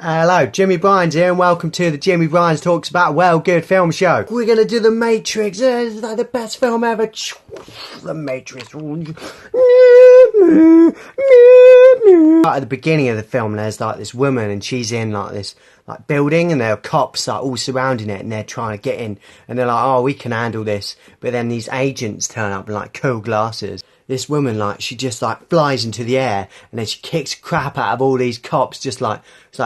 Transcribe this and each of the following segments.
Hello, Jimmy Brines here, and welcome to the Jimmy Brines Talks About Well Good Film Show. We're gonna do The Matrix. It's like the best film ever. The Matrix. At the beginning of the film, there's like this woman, and she's in like this building, and there are cops like all surrounding it, and they're trying to get in, and they're like, "Oh, we can handle this." But then these agents turn up in like cool glasses. This woman, like, she just like flies into the air, and then she kicks crap out of all these cops, just like, it's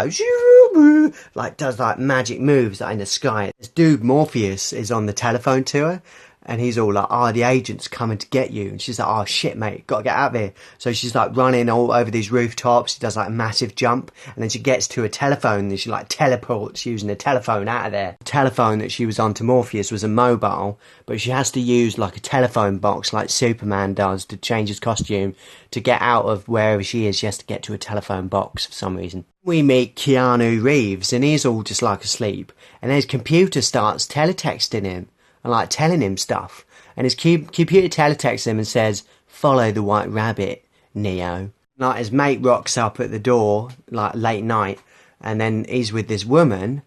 like does like magic moves like in the sky. This dude Morpheus is on the telephone to her, and he's all like, "Oh, the agent's coming to get you." And she's like, "Oh shit, mate, gotta get out of here." So she's like running all over these rooftops. She does like a massive jump, and then she gets to a telephone, and she like teleports using a telephone out of there. The telephone that she was on to Morpheus was a mobile, but she has to use like a telephone box like Superman does to change his costume. To get out of wherever she is, she has to get to a telephone box for some reason. We meet Keanu Reeves, and he's all just like asleep, and his computer starts teletexting him and like telling him stuff, and his computer teletexts him and says, "Follow the white rabbit, Neo." Like his mate rocks up at the door like late night, and then he's with this woman,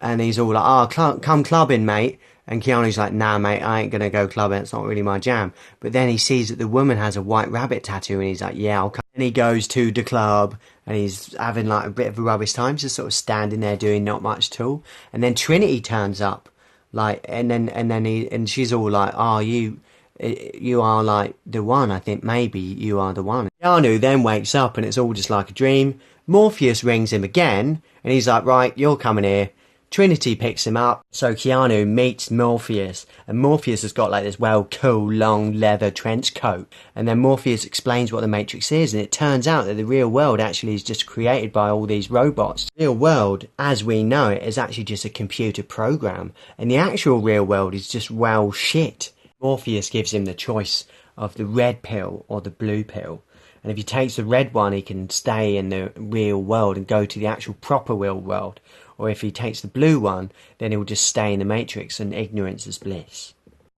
and he's all like, "Oh, come clubbing, mate." And Keanu's like, "Nah, mate, I ain't gonna go clubbing, it's not really my jam." But then he sees that the woman has a white rabbit tattoo, and he's like, "Yeah, I'll come." And he goes to the club, and he's having like a bit of a rubbish time, just sort of standing there doing not much at all. And then Trinity turns up, like, and she's all like, "Oh, you are like the one. I think maybe you are the one." Keanu then wakes up, and it's all just like a dream. Morpheus rings him again, and he's like, "Right, you're coming here." Trinity picks him up, so Keanu meets Morpheus, and Morpheus has got like this cool long leather trench coat, and then Morpheus explains what the Matrix is, and it turns out that the real world actually is just created by all these robots. The real world, as we know it, is actually just a computer program, and the actual real world is just shit. Morpheus gives him the choice of the red pill or the blue pill. And if he takes the red one, he can stay in the real world and go to the actual proper real world. Or if he takes the blue one, then he'll just stay in the Matrix, and ignorance is bliss.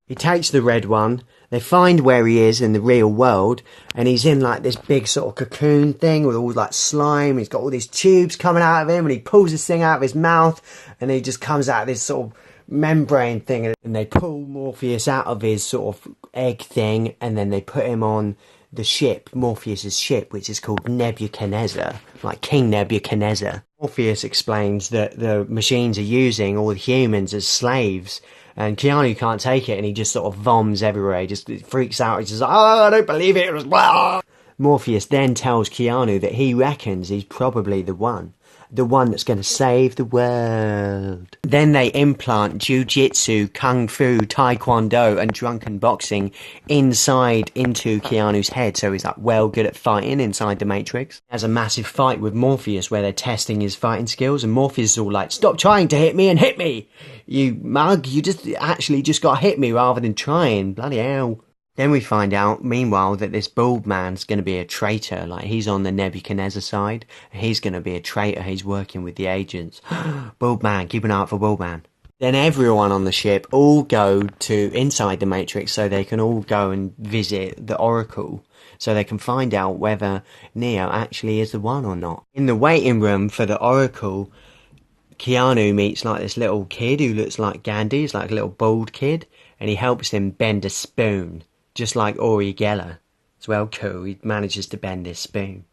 He takes the red one, they find where he is in the real world, and he's in like this big sort of cocoon thing with all like slime. He's got all these tubes coming out of him, and he pulls this thing out of his mouth, and he just comes out of this sort of membrane thing, and they pull Morpheus out of his sort of egg thing, and then they put him on the ship, Morpheus's ship, which is called Nebuchadnezzar, like King Nebuchadnezzar. Morpheus explains that the machines are using all the humans as slaves, and Keanu can't take it, and he just sort of vomits everywhere. He just freaks out. He's just like, "Oh, I don't believe it." It was blah. Morpheus then tells Keanu that he reckons he's probably the one that's going to save the world. Then they implant jiu-jitsu, kung fu, taekwondo and drunken boxing into Keanu's head, so he's like good at fighting inside the Matrix. He has a massive fight with Morpheus where they're testing his fighting skills, and Morpheus is all like, "Stop trying to hit me and hit me, you mug, you just got to hit me rather than trying, bloody hell." Then we find out, meanwhile, that this bald man's going to be a traitor. Like, he's on the Nebuchadnezzar side. He's going to be a traitor. He's working with the agents. Bald man, keep an eye out for bald man. Then everyone on the ship all go to inside the Matrix, so they can all go and visit the Oracle, so they can find out whether Neo actually is the one or not. In the waiting room for the Oracle, Keanu meets like this little kid who looks like Gandhi. He's like a little bald kid, and he helps him bend a spoon. Just like Uri Geller. It's cool, he manages to bend this spoon.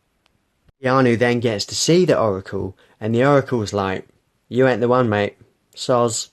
Keanu then gets to see the Oracle, and the Oracle's like, "You ain't the one, mate. Soz."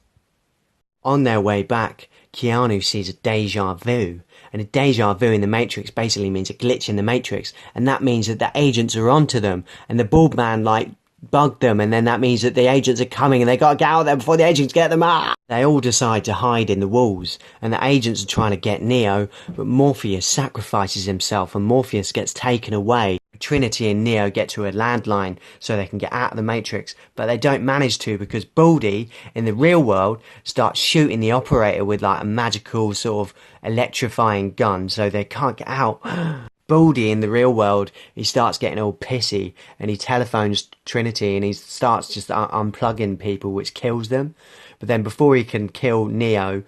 On their way back, Keanu sees a deja vu, and a deja vu in the Matrix basically means a glitch in the Matrix, and that means that the agents are onto them, and the bald man, like, bugged them, and then that means that the agents are coming, and they gotta get out there before the agents get them. They all decide to hide in the walls, and the agents are trying to get Neo, but Morpheus sacrifices himself, and Morpheus gets taken away. Trinity and Neo get to a landline so they can get out of the Matrix, but they don't manage to because Baldy, in the real world, starts shooting the operator with like a magical sort of electrifying gun, so they can't get out. Baldy in the real world, he starts getting all pissy, and he telephones Trinity, and he starts just unplugging people, which kills them. But then before he can kill Neo,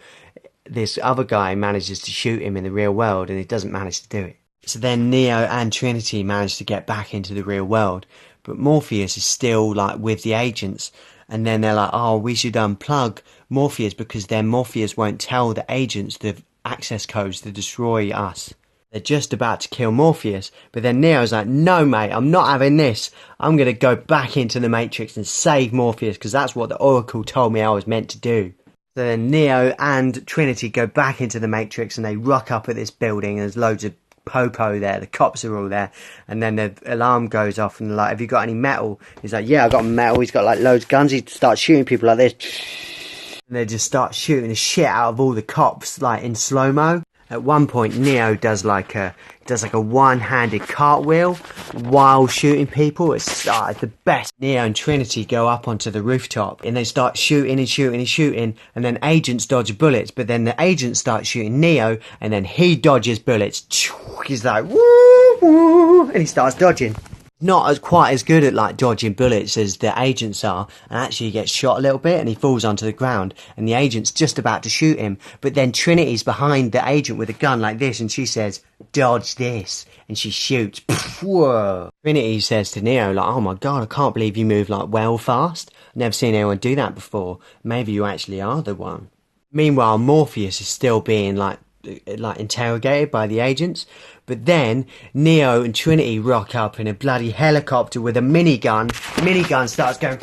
this other guy manages to shoot him in the real world, and he doesn't manage to do it. So then Neo and Trinity manage to get back into the real world, but Morpheus is still like with the agents. And then they're like, oh, we should unplug Morpheus because then Morpheus won't tell the agents the access codes to destroy us. They're just about to kill Morpheus, but then Neo's like, no mate, I'm not having this. I'm going to go back into the Matrix and save Morpheus because that's what the Oracle told me I was meant to do. So then Neo and Trinity go back into the Matrix and they rock up at this building and there's loads of popo there, the cops are all there, and then the alarm goes off and they're like, have you got any metal? He's like, yeah, I got metal. He's got like loads of guns. He starts shooting people like this. And they just start shooting the shit out of all the cops like in slow-mo. At one point, Neo does like a one-handed cartwheel while shooting people. It's the best. Neo and Trinity go up onto the rooftop and they start shooting and shooting and shooting. And then agents dodge bullets, but then the agent starts shooting Neo, and then he dodges bullets. He's like woo woo, and he starts dodging. Not quite as good at like dodging bullets as the agents are, and actually he gets shot a little bit and he falls onto the ground and the agent's just about to shoot him, but then Trinity's behind the agent with a gun like this and she says, dodge this, and she shoots. Whoa. Trinity says to Neo like, oh my god, I can't believe you move like well fast. I've never seen anyone do that before. Maybe you actually are the one. Meanwhile, Morpheus is still being like interrogated by the agents, but then Neo and Trinity rock up in a bloody helicopter with a minigun. Minigun starts going.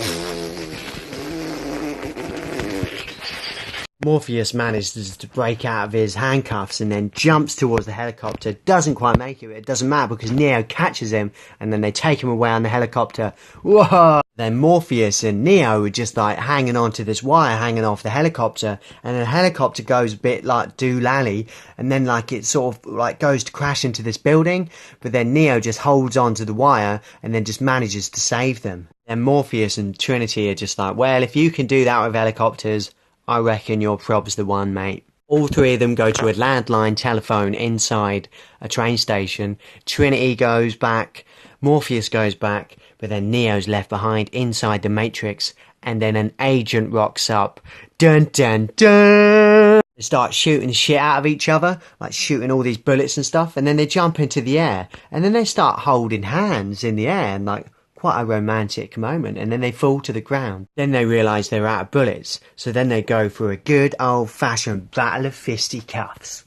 Morpheus manages to break out of his handcuffs and then jumps towards the helicopter. Doesn't quite make it, but it doesn't matter because Neo catches him and then they take him away on the helicopter. Whoa! Then Morpheus and Neo are just like hanging onto this wire, hanging off the helicopter, and the helicopter goes a bit like doolally, and then like it sort of like goes to crash into this building, but then Neo just holds onto the wire and then just manages to save them. And Morpheus and Trinity are just like, well, if you can do that with helicopters, I reckon your prob's the one, mate. All three of them go to a landline telephone inside a train station. Trinity goes back, Morpheus goes back, but then Neo's left behind inside the Matrix, and then an agent rocks up. Dun dun dun! They start shooting the shit out of each other, like shooting all these bullets and stuff, and then they jump into the air, and then they start holding hands in the air, and like, quite a romantic moment, and then they fall to the ground. Then they realise they're out of bullets, so then they go for a good old-fashioned battle of fisticuffs.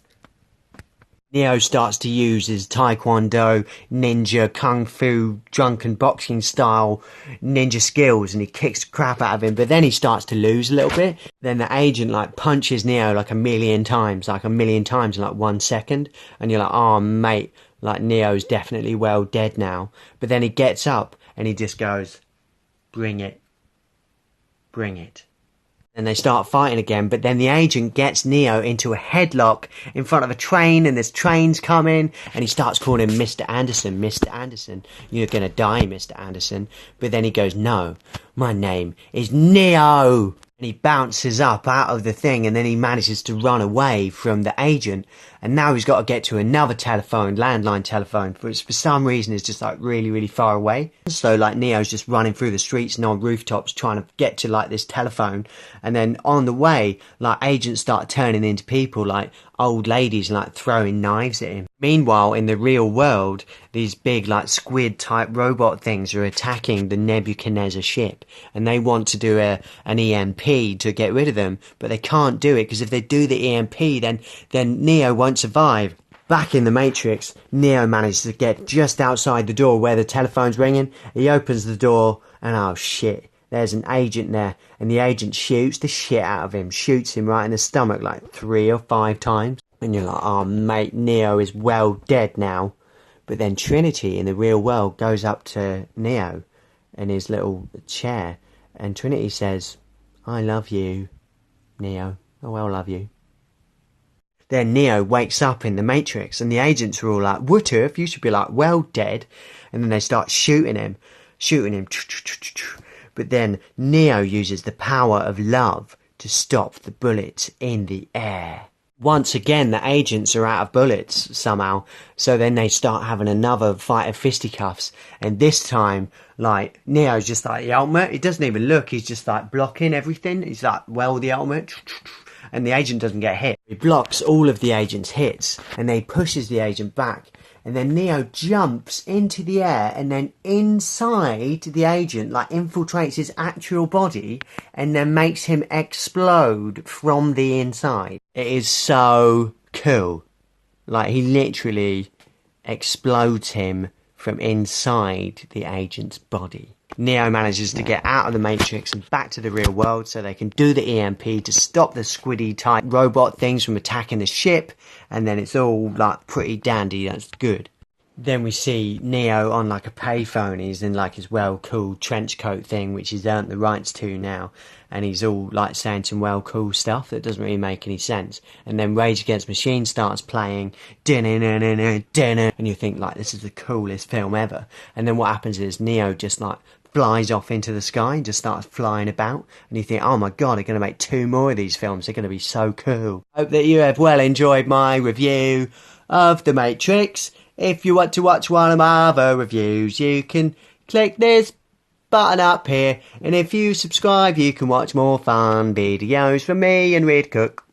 Neo starts to use his taekwondo, ninja, kung fu, drunken boxing style ninja skills, and he kicks the crap out of him, but then he starts to lose a little bit. Then the agent like punches Neo like a million times in like 1 second, and you're like, oh mate, like Neo's definitely well dead now. But then he gets up and he just goes, bring it. Bring it. And they start fighting again, but then the agent gets Neo into a headlock in front of a train, and there's trains coming, and he starts calling him Mr. Anderson, Mr. Anderson. You're gonna die, Mr. Anderson. But then he goes, no, my name is Neo. And he bounces up out of the thing, and then he manages to run away from the agent. And now he's got to get to another telephone, landline telephone, which for some reason is just like really, really far away. So like Neo's just running through the streets and on rooftops trying to get to like this telephone. And then on the way, like agents start turning into people, like old ladies, and like throwing knives at him. Meanwhile, in the real world, these big like squid type robot things are attacking the Nebuchadnezzar ship, and they want to do an EMP to get rid of them, but they can't do it because if they do the EMP, then Neo won't survive. Back in the Matrix, Neo manages to get just outside the door where the telephone's ringing. He opens the door, and oh shit, there's an agent there, and the agent shoots the shit out of him, shoots him right in the stomach like 3 or 5 times. And you're like, oh mate, Neo is well dead now. But then Trinity in the real world goes up to Neo in his little chair, and Trinity says, I love you, Neo. I well love you. Then Neo wakes up in the Matrix, and the agents are all like, what if? You should be like, well dead. And then they start shooting him. But then Neo uses the power of love to stop the bullets in the air. Once again, the agents are out of bullets somehow, so then they start having another fight of fisticuffs, and this time, like, Neo's just like the ultimate. He doesn't even look, he's just like blocking everything. He's like, well, the ultimate, and the agent doesn't get hit. He blocks all of the agent's hits, and then he pushes the agent back, and then Neo jumps into the air, and then inside the agent, like, infiltrates his actual body, and then makes him explode from the inside. It is so cool. Like, he literally explodes him from inside the agent's body. Neo manages to get out of the Matrix and back to the real world so they can do the EMP to stop the squiddy type robot things from attacking the ship, and then it's all like pretty dandy. That's good. Then we see Neo on like a payphone. He's in like his well cool trench coat thing, which he's earned the rights to now, and he's all like saying some well cool stuff that doesn't really make any sense. And then Rage Against Machine starts playing, and you think like, this is the coolest film ever. And then what happens is Neo just like flies off into the sky and just starts flying about, and you think, oh my god, they're going to make 2 more of these films. They're going to be so cool. Hope that you have well enjoyed my review of The Matrix. If you want to watch one of my other reviews, you can click this button up here, and if you subscribe, you can watch more fun videos from me and Reed Cook.